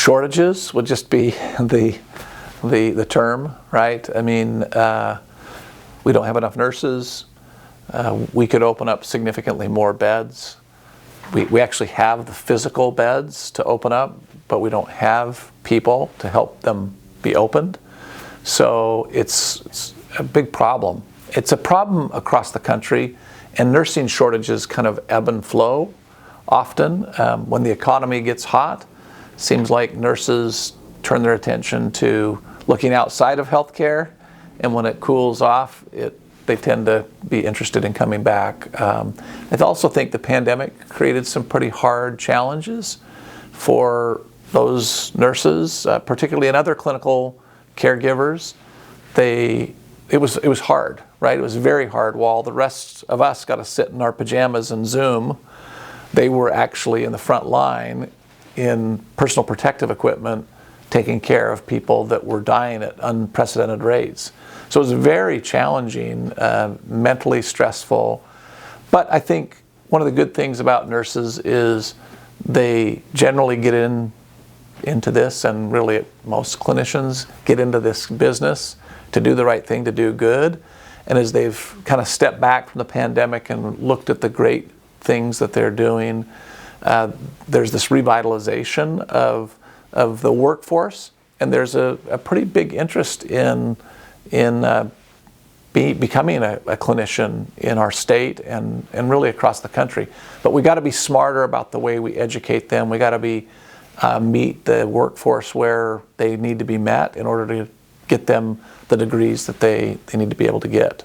Shortages would just be the term, right? I mean, we don't have enough nurses. We could open up significantly more beds. We actually have the physical beds to open up, but we don't have people to help them be opened. So it's a big problem. It's a problem across the country, and nursing shortages kind of ebb and flow often. When the economy gets hot, seems like nurses turn their attention to looking outside of healthcare, and when it cools off, they tend to be interested in coming back. I also think the pandemic created some pretty hard challenges for those nurses, particularly in other clinical caregivers. It was hard, right? It was very hard. While the rest of us got to sit in our pajamas and Zoom, they were actually in the front line in personal protective equipment, taking care of people that were dying at unprecedented rates. So it was very challenging, mentally stressful. But I think one of the good things about nurses is they generally get into this, and really most clinicians get into this business to do the right thing, to do good. And as they've kind of stepped back from the pandemic and looked at the great things that they're doing, there's this revitalization of the workforce, and there's a pretty big interest in becoming a clinician in our state and really across the country. But we got to be smarter about the way we educate them. We got to meet the workforce where they need to be met in order to get them the degrees that they need to be able to get.